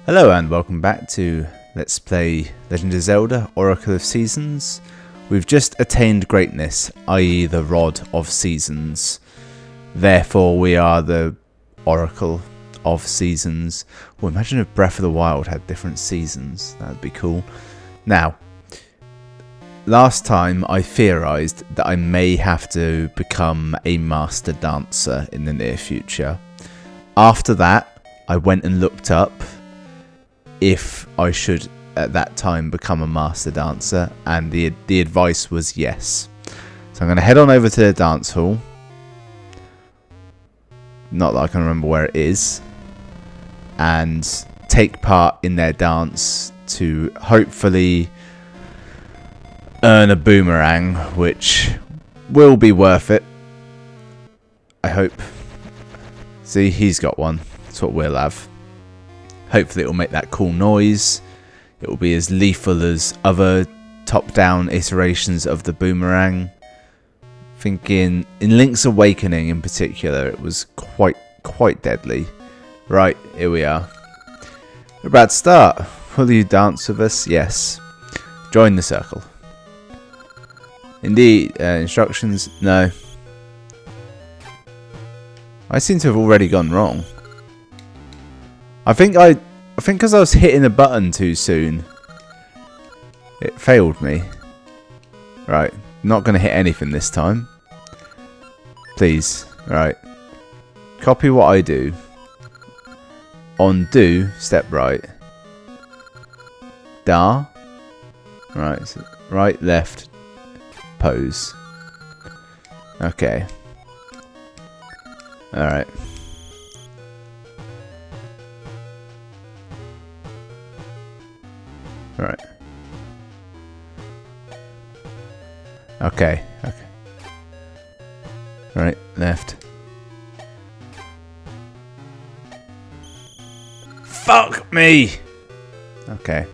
Hello and welcome back to Let's Play Legend of Zelda Oracle of Seasons. We've just attained greatness, i.e. the Rod of Seasons. Therefore we are the Oracle of Seasons. Well, imagine if Breath of the Wild had different seasons. That would be cool. Now, last time I theorised that I may have to become a master dancer in the near future. After that, I went and looked up if I should at that time become a master dancer, and the advice was yes. So I'm going to head on over to the dance hall. Not that I can remember where it is. And take part in their dance to hopefully earn a boomerang, which will be worth it. I hope. See, he's got one. That's what we'll have. Hopefully it will make that cool noise. It will be as lethal as other top-down iterations of the boomerang. Thinking in Link's Awakening in particular, it was quite deadly. Right, here we are. We're about to start. Will you dance with us? Yes. Join the circle. Indeed, instructions? No. I seem to have already gone wrong. I think because I was hitting the button too soon, it failed me. Right, not going to hit anything this time. Please, right. Copy what I do. On do, step right. Da. Right, so right, left, pose. Okay. Alright. Right. Okay. Right, left. Fuck me! Okay.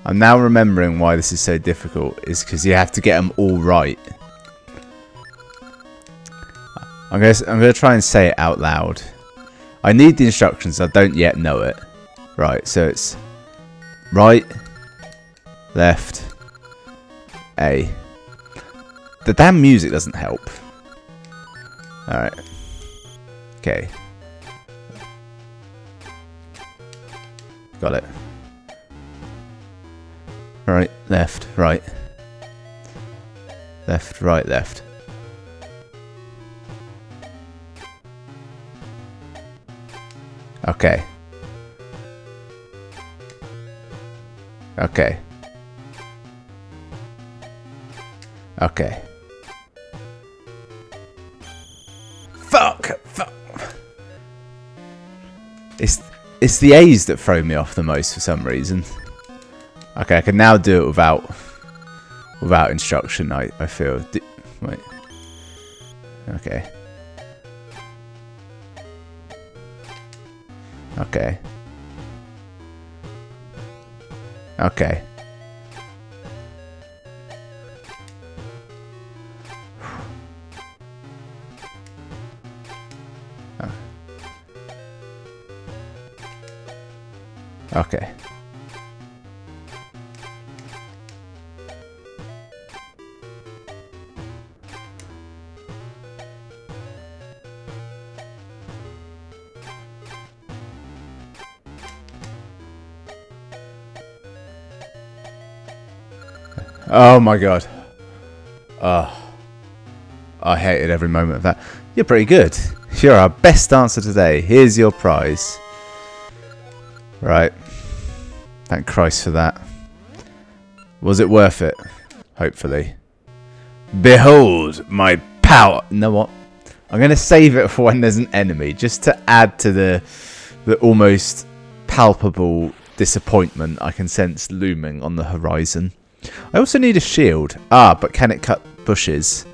I'm now remembering why this is so difficult. Is because you have to get them all right. I'm gonna try and say it out loud. I need the instructions. I don't yet know it. Right. So it's right, left, A. The damn music doesn't help. Alright. Okay. Got it. Right, left, right. Left, right, left. Okay. Okay. Okay. Fuck! It's the A's that throw me off the most for some reason. Okay, I can now do it without instruction. I feel. Wait. Okay. Okay. Okay. Okay. Oh my god. I hated every moment of that. You're pretty good. You're our best dancer today. Here's your prize. Right. Thank Christ for that. Was it worth it? Hopefully. Behold my power. You know what? I'm going to save it for when there's an enemy, just to add to the almost palpable disappointment I can sense looming on the horizon. I also need a shield. Ah, but can it cut bushes?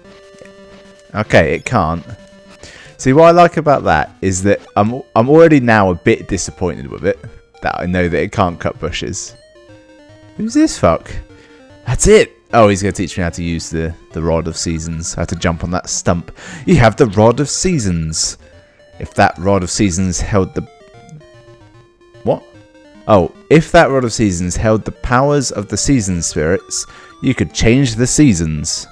Okay, it can't. See, what I like about that is that I'm already now a bit disappointed with it. That I know that it can't cut bushes. Who's this fuck? That's it! Oh, he's going to teach me how to use the Rod of Seasons. How to jump on that stump. You have the Rod of Seasons. If that Rod of Seasons held the... What? Oh, if that Rod of Seasons held the powers of the season spirits, you could change the seasons.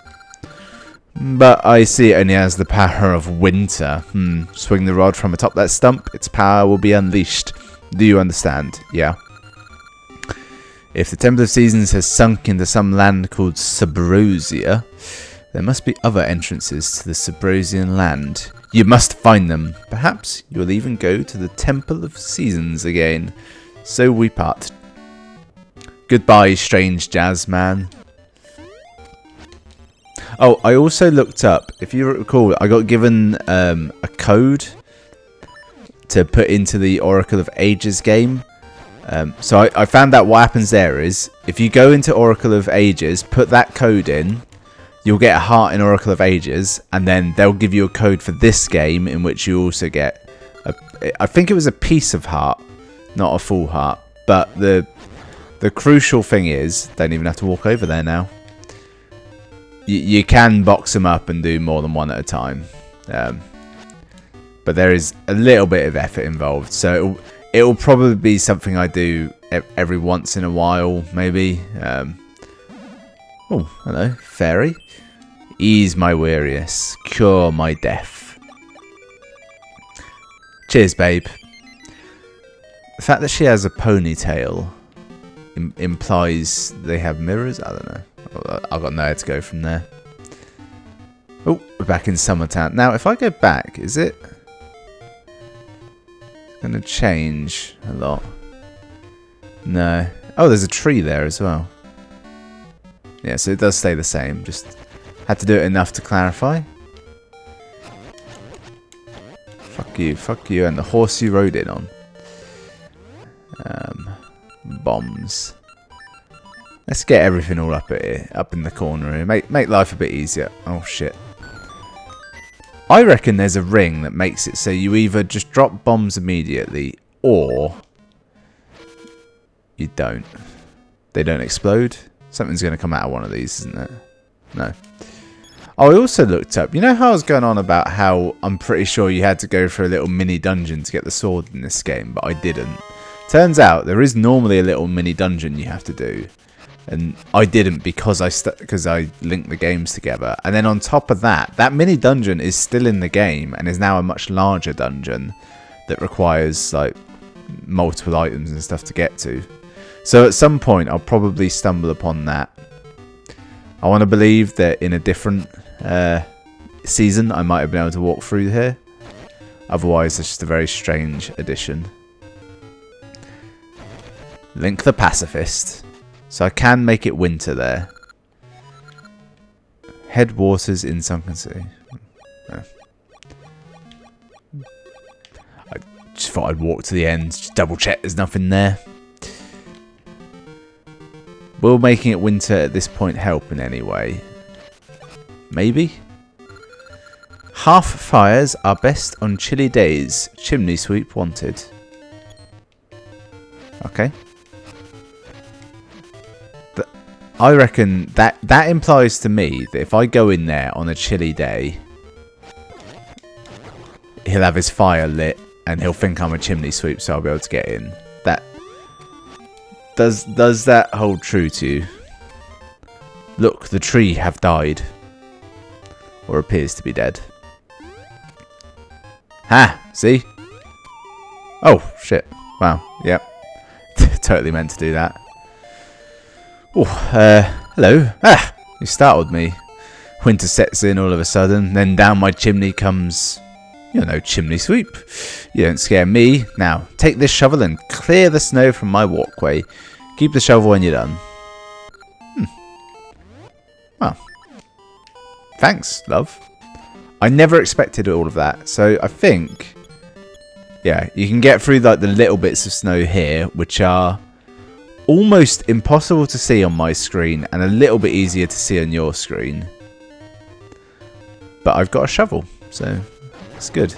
But I see it only has the power of winter. Swing the rod from atop that stump, its power will be unleashed. Do you understand? Yeah. If the Temple of Seasons has sunk into some land called Subrosia, there must be other entrances to the Subrosian land. You must find them. Perhaps you will even go to the Temple of Seasons again. So we part. Goodbye, strange jazz man. Oh, I also looked up, if you recall, I got given a code to put into the Oracle of Ages game. So I found out what happens there is, if you go into Oracle of Ages, put that code in, you'll get a heart in Oracle of Ages, and then they'll give you a code for this game in which you also get, I think it was a piece of heart, not a full heart. But the crucial thing is, don't even have to walk over there now. You can box them up and do more than one at a time. But there is a little bit of effort involved, so it'll probably be something I do every once in a while, maybe. Oh, hello, fairy. Ease my weariness, cure my death. Cheers, babe. The fact that she has a ponytail implies they have mirrors. I don't know. I've got nowhere to go from there. Oh, we're back in Summertown. Now, if I go back, is it going to change a lot? No. Oh, there's a tree there as well. Yeah, so it does stay the same. Just had to do it enough to clarify. Fuck you, and the horse you rode in on. Bombs. Let's get everything all up here, up in the corner here. Make life a bit easier. Oh shit. I reckon there's a ring that makes it so you either just drop bombs immediately or you don't. They don't explode. Something's going to come out of one of these, isn't it? No. Oh, I also looked up. You know how I was going on about how I'm pretty sure you had to go for a little mini dungeon to get the sword in this game, but I didn't. Turns out there is normally a little mini dungeon you have to do, and I didn't because I linked the games together. And then on top of that, that mini dungeon is still in the game and is now a much larger dungeon that requires like multiple items and stuff to get to. So at some point I'll probably stumble upon that. I want to believe that in a different season I might have been able to walk through here. Otherwise it's just a very strange addition. Link the Pacifist. So I can make it winter there. Headwaters in Sunken Sea. No. I just thought I'd walk to the end, just double check there's nothing there. Will making it winter at this point help in any way? Maybe? Half fires are best on chilly days. Chimney sweep wanted. Okay. I reckon that implies to me that if I go in there on a chilly day, he'll have his fire lit and he'll think I'm a chimney sweep, so I'll be able to get in. That does that hold true to you? Look, the tree have died, or appears to be dead. Ha! See? Oh shit! Wow. Yep. Totally meant to do that. Oh, hello. Ah, you startled me. Winter sets in all of a sudden, then down my chimney comes, you know, chimney sweep. You don't scare me. Now, take this shovel and clear the snow from my walkway. Keep the shovel when you're done. Well, thanks, love. I never expected all of that, so I think, yeah, you can get through like the little bits of snow here, which are almost impossible to see on my screen and a little bit easier to see on your screen. But I've got a shovel, so it's good.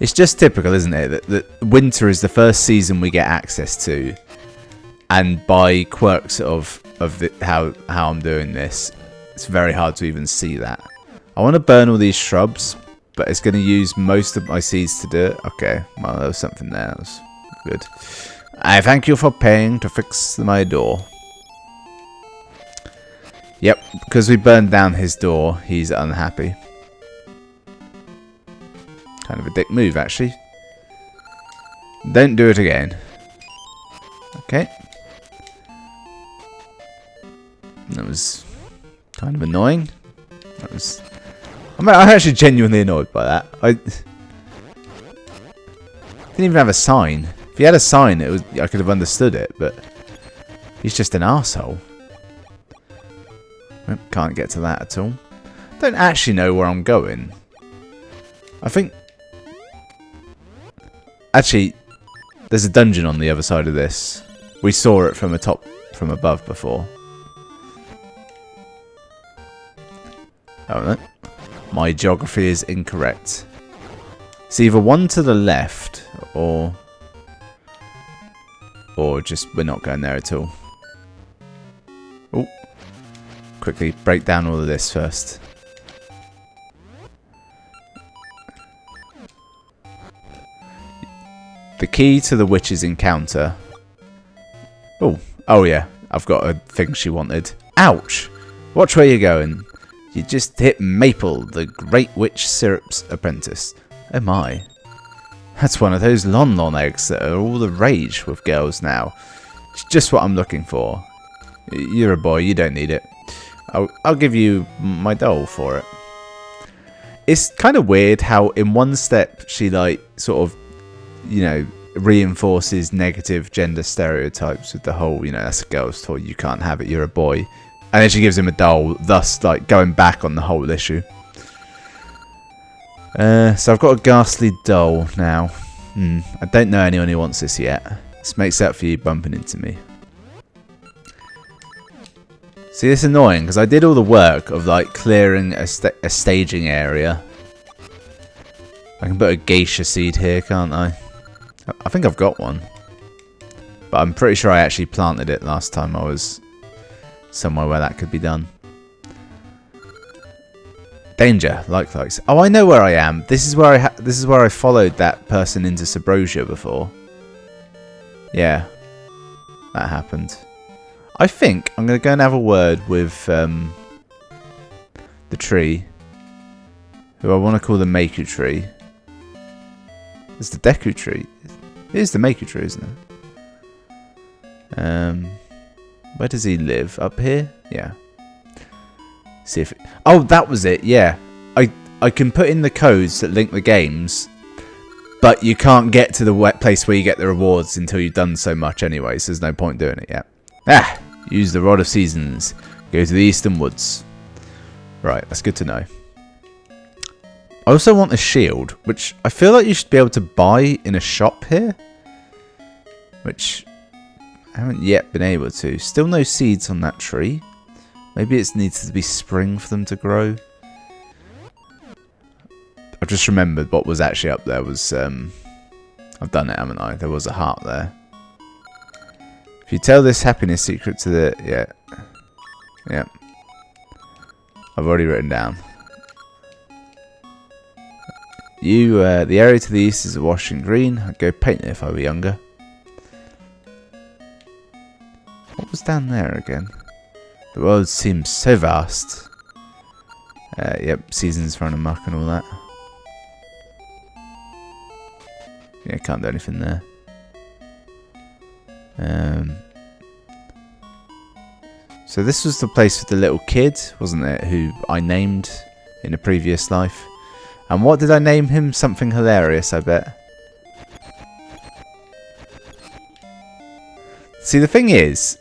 It's just typical, isn't it, that winter is the first season we get access to, and by quirks of how I'm doing this, it's very hard to even see that. I want to burn all these shrubs, but it's going to use most of my seeds to do it. Okay, well, there was something there. That was good. I thank you for paying to fix my door. Yep, because we burned down his door, he's unhappy. Kind of a dick move, actually. Don't do it again. Okay. That was kind of annoying. That was... I'm actually genuinely annoyed by that. I didn't even have a sign. If he had a sign, I could have understood it, but he's just an arsehole. Well, can't get to that at all. Don't actually know where I'm going. I think... Actually, there's a dungeon on the other side of this. We saw it from above before. Oh no. My geography is incorrect. It's either one to the left or just we're not going there at all. Oh. Quickly break down all of this first. The key to the witch's encounter. Oh yeah, I've got a thing she wanted. Ouch! Watch where you're going. You just hit Maple, the Great Witch Syrup's apprentice. Oh my. That's one of those Lon eggs that are all the rage with girls now. It's just what I'm looking for. You're a boy, you don't need it. I'll give you my doll for it. It's kind of weird how in one step she like sort of, you know, reinforces negative gender stereotypes with the whole, you know, that's a girl's toy, you can't have it, you're a boy. And then she gives him a doll, thus like going back on the whole issue. So I've got a ghastly doll now. I don't know anyone who wants this yet. This makes up for you bumping into me. See, it's annoying because I did all the work of like clearing a staging area. I can put a geisha seed here, can't I? I think I've got one. But I'm pretty sure I actually planted it last time I was somewhere where that could be done. Danger, likes. Oh, I know where I am. This is where I followed that person into Subrosia before. Yeah, that happened. I think I'm going to go and have a word with the tree, who I want to call the Maku tree. It's the Deku tree. It is the Maku tree, isn't it? Where does he live? Up here? Yeah. See if oh, that was it. Yeah. I can put in the codes that link the games, but you can't get to the place where you get the rewards until you've done so much anyway, so there's no point doing it yet. Use the Rod of Seasons. Go to the Eastern Woods. Right, that's good to know. I also want a shield, which I feel like you should be able to buy in a shop here, which I haven't yet been able to. Still no seeds on that tree. Maybe it needs to be spring for them to grow. I've just remembered what was actually up there was... I've done it, haven't I? There was a heart there. If you tell this happiness secret to the... Yeah. I've already written down. The area to the east is awash in green. I'd go paint it if I were younger. What was down there again? The world seems so vast. Yep, seasons run amok and all that. Yeah, can't do anything there. So this was the place with the little kid, wasn't it? Who I named in a previous life. And what did I name him? Something hilarious, I bet. See, the thing is,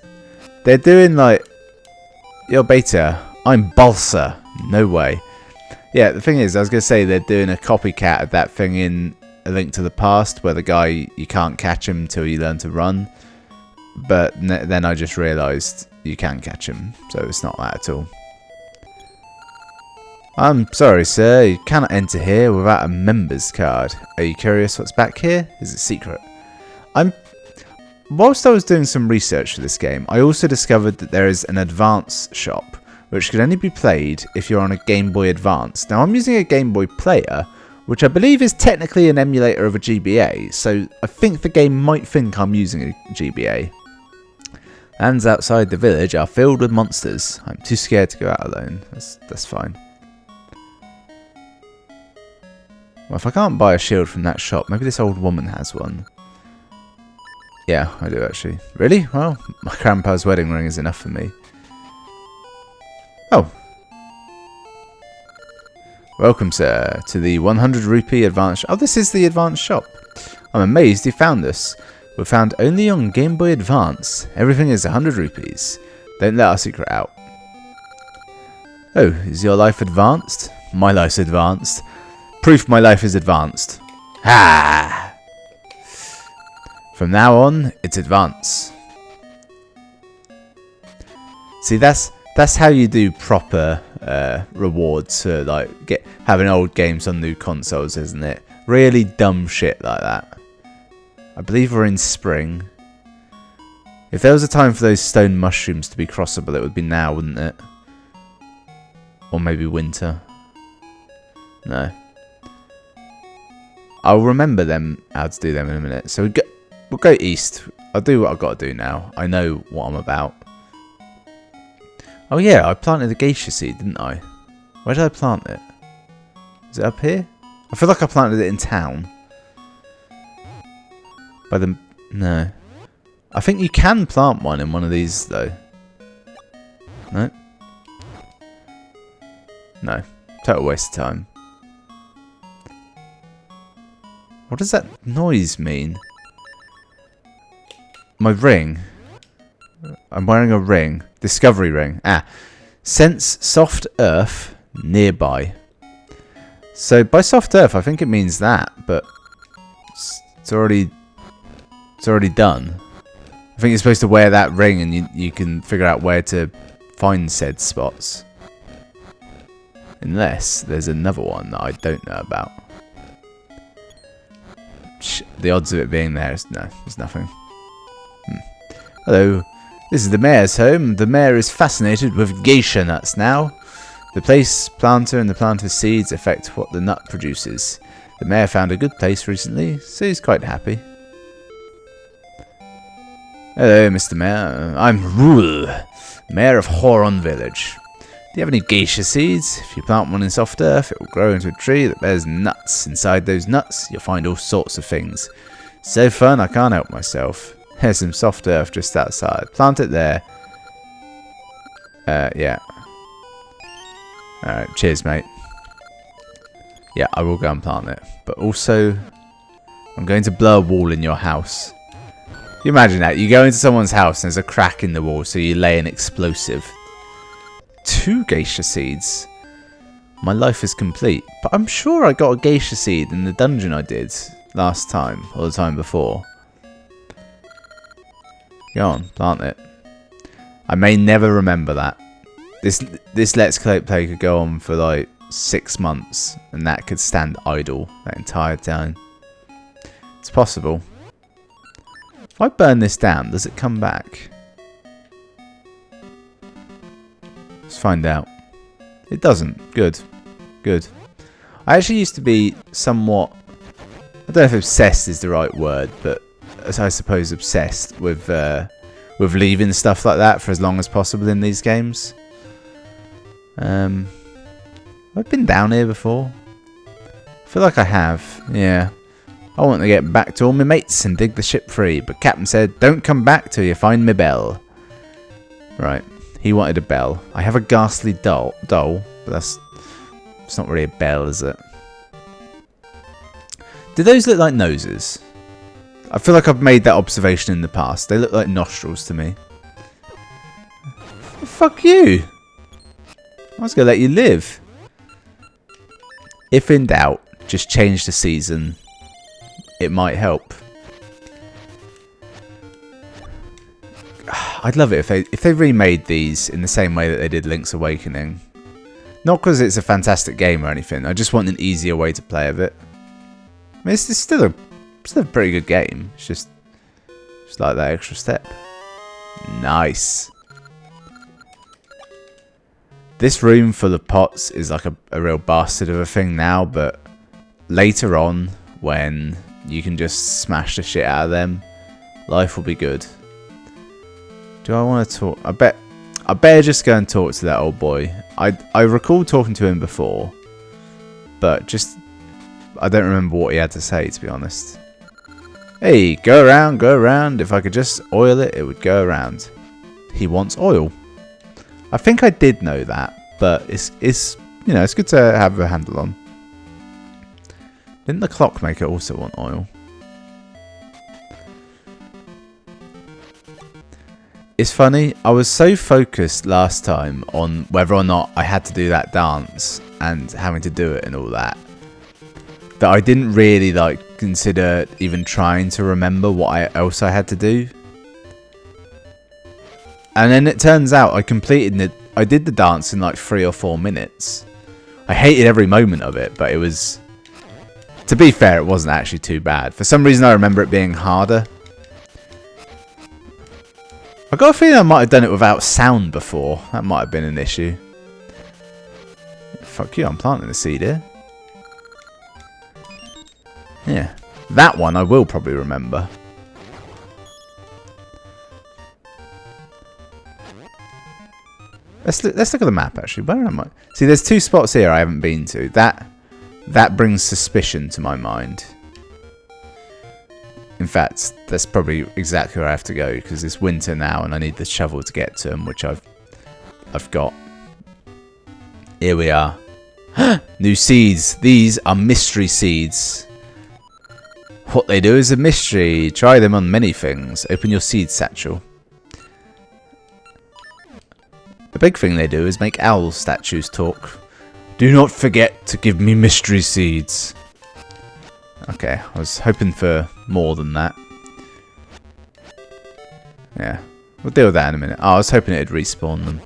they're doing like, yo beta, I'm Balsa. No way. Yeah, the thing is, I was going to say they're doing a copycat of that thing in A Link to the Past, where the guy, you can't catch him until you learn to run. But then I just realised you can catch him, so it's not that at all. I'm sorry, sir, you cannot enter here without a member's card. Are you curious what's back here? Is it secret? Whilst I was doing some research for this game, I also discovered that there is an advance shop, which can only be played if you're on a Game Boy Advance. Now, I'm using a Game Boy player, which I believe is technically an emulator of a GBA, so I think the game might think I'm using a GBA. Lands outside the village are filled with monsters. I'm too scared to go out alone. That's fine. Well, if I can't buy a shield from that shop, maybe this old woman has one. Yeah, I do actually. Really? Well, my grandpa's wedding ring is enough for me. Oh. Welcome, sir, to the 100 rupee advanced... Oh, this is the advanced shop. I'm amazed you found us. We're found only on Game Boy Advance. Everything is 100 rupees. Don't let our secret out. Oh, is your life advanced? My life's advanced. Proof my life is advanced. Ha! From now on, it's advanced. See, that's how you do proper rewards for like having old games on new consoles, isn't it? Really dumb shit like that. I believe we're in spring. If there was a time for those stone mushrooms to be crossable, it would be now, wouldn't it? Or maybe winter. No. I'll remember how to do them in a minute. So we'll go east. I'll do what I've got to do now. I know what I'm about. Oh yeah, I planted a geisha seed, didn't I? Where did I plant it? Is it up here? I feel like I planted it in town. No. I think you can plant one in one of these though. No? No. Total waste of time. What does that noise mean? My ring. I'm wearing a ring. Discovery ring. Ah. Sense soft earth nearby. So by soft earth, I think it means that, but it's already done. I think you're supposed to wear that ring and you can figure out where to find said spots. Unless there's another one that I don't know about. The odds of it being there is no, there's nothing. Hello, this is the mayor's home. The mayor is fascinated with geisha nuts now. The place planter and the planter's seeds affect what the nut produces. The mayor found a good place recently, so he's quite happy. Hello, Mr. Mayor. I'm Rule, Mayor of Horon Village. Do you have any geisha seeds? If you plant one in soft earth, it will grow into a tree that bears nuts. Inside those nuts, you'll find all sorts of things. So fun, I can't help myself. There's some soft earth just outside. Plant it there. Yeah. Alright, cheers, mate. Yeah, I will go and plant it. But also, I'm going to blow a wall in your house. You imagine that. You go into someone's house and there's a crack in the wall, so you lay an explosive. 2 geisha seeds. My life is complete. But I'm sure I got a geisha seed in the dungeon I did last time, or the time before. Go on, plant it. I may never remember that. This Let's Play could go on for like 6 months, and that could stand idle that entire time. It's possible. If I burn this down, does it come back? Let's find out. It doesn't. Good. Good. I actually used to be somewhat... I don't know if obsessed is the right word, but I suppose obsessed with leaving stuff like that for as long as possible in these games. I've been down here before. I feel like I have. Yeah. I want to get back to all my mates and dig the ship free, but Captain said, don't come back till you find me bell. Right. He wanted a bell. I have a ghastly doll, but it's not really a bell, is it? Do those look like noses? I feel like I've made that observation in the past. They look like nostrils to me. Fuck you. I was going to let you live. If in doubt, just change the season. It might help. I'd love it if they remade these in the same way that they did Link's Awakening. Not because it's a fantastic game or anything. I just want an easier way to play of it. I mean, it's still a pretty good game. It's just like that extra step. Nice. This room full of pots is like a real bastard of a thing now, but later on, when you can just smash the shit out of them, life will be good. Do I want to talk? I better just go and talk to that old boy. I recall talking to him before, but just I don't remember what he had to say, to be honest. Hey, go around, go around. If I could just oil it, it would go around. He wants oil. I think I did know that, but it's you know, it's good to have a handle on. Didn't the clockmaker also want oil? It's funny, I was so focused last time on whether or not I had to do that dance and having to do it and all that, that I didn't really like consider even trying to remember what else I had to do. And then it turns out I did the dance in like 3 or 4 minutes. I hated every moment of it, but it was, to be fair, it wasn't actually too bad. For some reason I remember it being harder. I got a feeling I might have done it without sound before. That might have been an issue. Fuck you, I'm planting a seed here. Yeah, that one I will probably remember. Let's look at the map actually. Where am I? See, there's 2 spots here I haven't been to. That brings suspicion to my mind. In fact, that's probably exactly where I have to go, because it's winter now and I need the shovel to get to them, which I've got. Here we are. New seeds. These are mystery seeds. What they do is a mystery. Try them on many things. Open your seed satchel. The big thing they do is make owl statues talk. Do not forget to give me mystery seeds. Okay, I was hoping for more than that. Yeah, we'll deal with that in a minute. Oh, I was hoping it'd respawn them.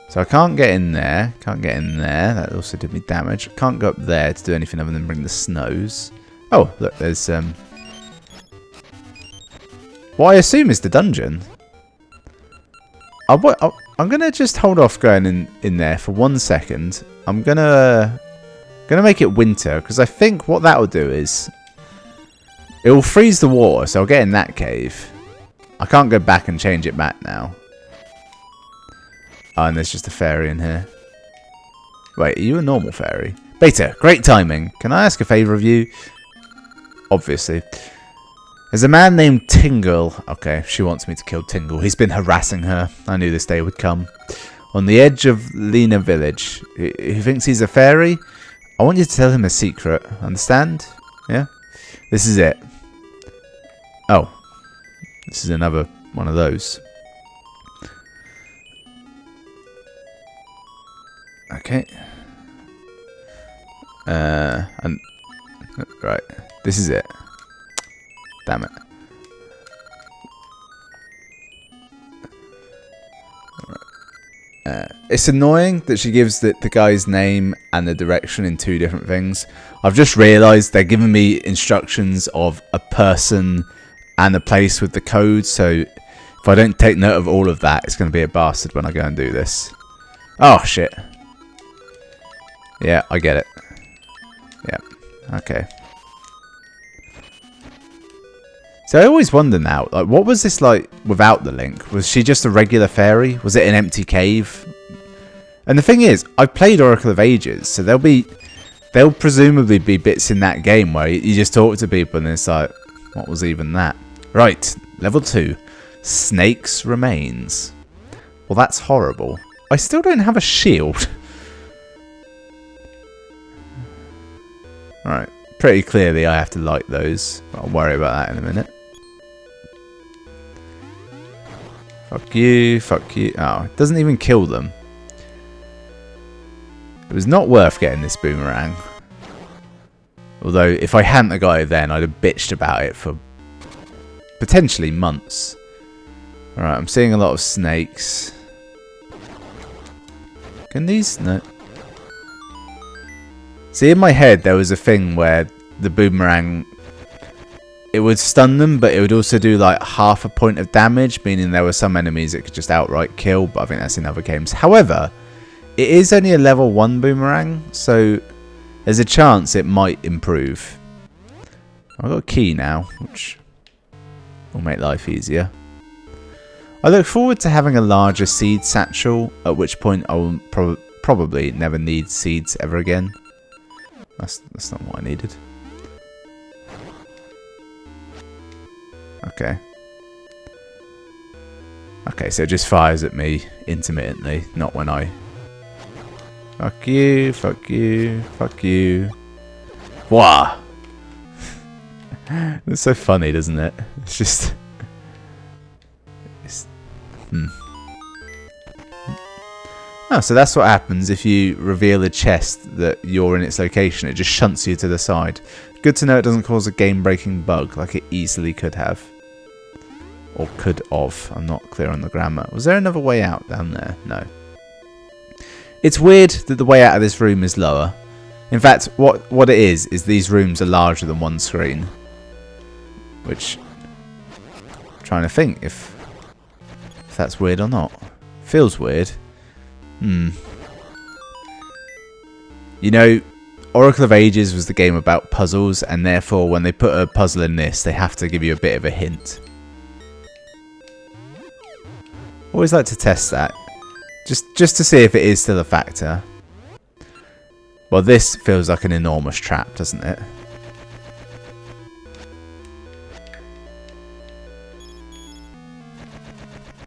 So I can't get in there. Can't get in there. That also did me damage. Can't go up there to do anything other than bring the snows. Oh, look, there's what I assume is the dungeon. I'm going to just hold off going in there for 1 second. I'm going to make it winter, because I think what that will do is it will freeze the water, so I'll get in that cave. I can't go back and change it back now. Oh, and there's just a fairy in here. Wait, are you a normal fairy? Beta, great timing. Can I ask a favour of you? Obviously. There's a man named Tingle. Okay, she wants me to kill Tingle. He's been harassing her. I knew this day would come. On the edge of Lena Village. He thinks he's a fairy. I want you to tell him a secret. Understand? Yeah? This is it. Oh. This is another one of those. Okay. And right. This is it. Damn it. It's annoying that she gives the guy's name and the direction in 2 different things. I've just realised they're giving me instructions of a person and a place with the code, so if I don't take note of all of that, it's going to be a bastard when I go and do this. Oh, shit. Yeah, I get it. Yeah, okay. So I always wonder now, like, what was this like without the link? Was she just a regular fairy? Was it an empty cave? And the thing is, I've played Oracle of Ages, so there'll presumably be bits in that game where you just talk to people and it's like, what was even that? Right, level 2, Snake's Remains. Well, that's horrible. I still don't have a shield. Alright, pretty clearly I have to light those, but I'll worry about that in a minute. Fuck you, fuck you. Oh, it doesn't even kill them. It was not worth getting this boomerang. Although, if I hadn't got it then, I'd have bitched about it for potentially months. Alright, I'm seeing a lot of snakes. Can these... No. See, in my head, there was a thing where the boomerang... It would stun them, but it would also do like half a point of damage, meaning there were some enemies it could just outright kill, but I think that's in other games. However, it is only a level 1 boomerang, so there's a chance it might improve. I've got a key now, which will make life easier. I look forward to having a larger seed satchel, at which point I will probably never need seeds ever again. That's not what I needed. Okay. Okay, so it just fires at me intermittently, not when I... Fuck you, fuck you, fuck you. Wah! It's so funny, doesn't it? It's just... Oh, so that's what happens if you reveal a chest that you're in its location. It just shunts you to the side. Good to know it doesn't cause a game-breaking bug like it easily could have. Or could have. I'm not clear on the grammar. Was there another way out down there? No. It's weird that the way out of this room is lower. In fact, what it is these rooms are larger than one screen. Which... I'm trying to think if that's weird or not. Feels weird. You know, Oracle of Ages was the game about puzzles, and therefore when they put a puzzle in this, they have to give you a bit of a hint. Always like to test that. Just to see if it is still a factor. Well, this feels like an enormous trap, doesn't it?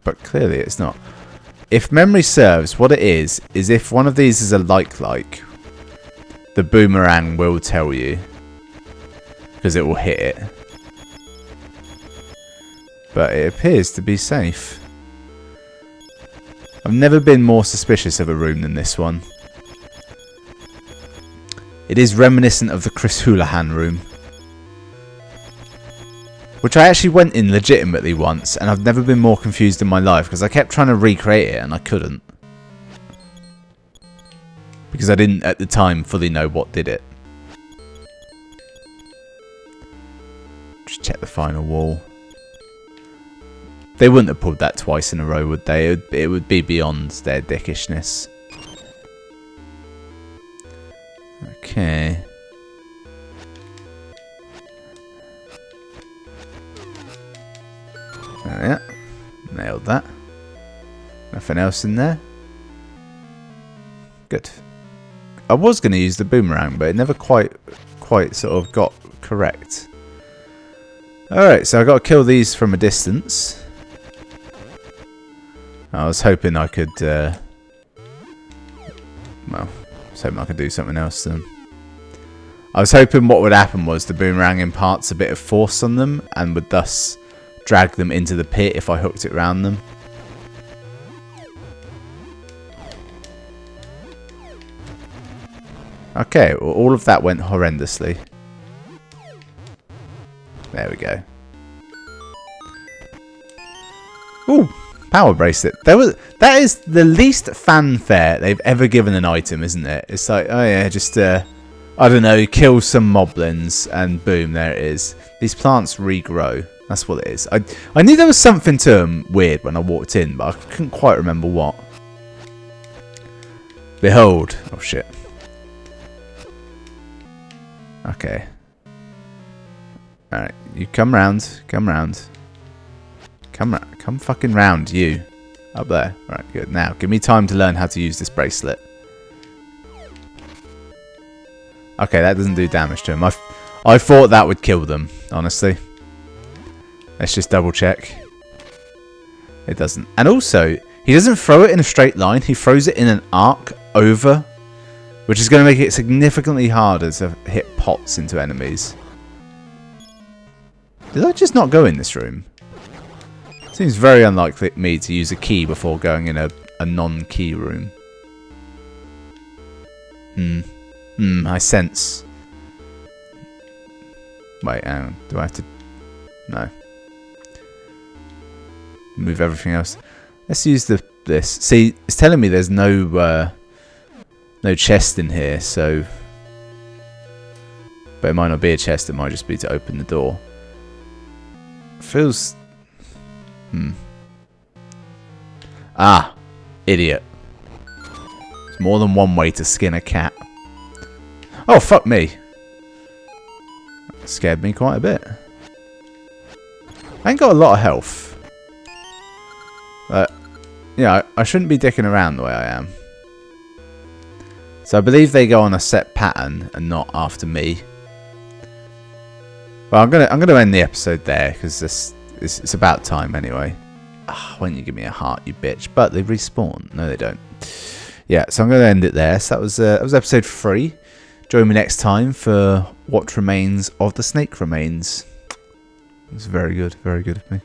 But clearly it's not. If memory serves, what it is if one of these is a like, the boomerang will tell you. Because it will hit it. But it appears to be safe. I've never been more suspicious of a room than this one. It is reminiscent of the Chris Houlihan room. Which I actually went in legitimately once, and I've never been more confused in my life because I kept trying to recreate it and I couldn't. Because I didn't at the time fully know what did it. Just check the final wall. They wouldn't have pulled that twice in a row, would they? It would be beyond their dickishness. Okay. There we are. Nailed that. Nothing else in there. Good. I was going to use the boomerang, but it never quite sort of got correct. Alright, so I got to kill these from a distance. I was hoping I could... well, I was hoping I could do something else to them. I was hoping what would happen was the boomerang imparts a bit of force on them and would thus drag them into the pit if I hooked it around them. Okay, well, all of that went horrendously. There we go. Ooh, power bracelet. That is the least fanfare they've ever given an item, isn't it? It's like, oh yeah, just I don't know, kill some moblins and boom, there it is. These plants regrow. That's what it is. I knew there was something to them weird when I walked in, but I couldn't quite remember what. Behold. Oh shit. Okay. Alright, you come round. Come round. Come fucking round, you. Up there. Right, good. Now, give me time to learn how to use this bracelet. Okay, that doesn't do damage to him. I thought that would kill them, honestly. Let's just double check. It doesn't. And also, he doesn't throw it in a straight line. He throws it in an arc over, which is going to make it significantly harder to hit pots into enemies. Did I just not go in this room? Seems very unlikely me to use a key before going in a non-key room. I sense. Wait, hang on. Do I have to... No. Move everything else. Let's use this. See, it's telling me there's no chest in here, so... But it might not be a chest, it might just be to open the door. Feels... Ah! Idiot. There's more than one way to skin a cat. Oh, fuck me. That scared me quite a bit. I ain't got a lot of health. But, yeah, I shouldn't be dicking around the way I am. So I believe they go on a set pattern and not after me. Well, I'm gonna end the episode there because it's about time anyway. Oh, why don't you give me a heart, you bitch? But they respawn. No, they don't. Yeah, so I'm gonna end it there. So that was episode 3. Join me next time for What Remains of the Snake Remains. It was very good of me.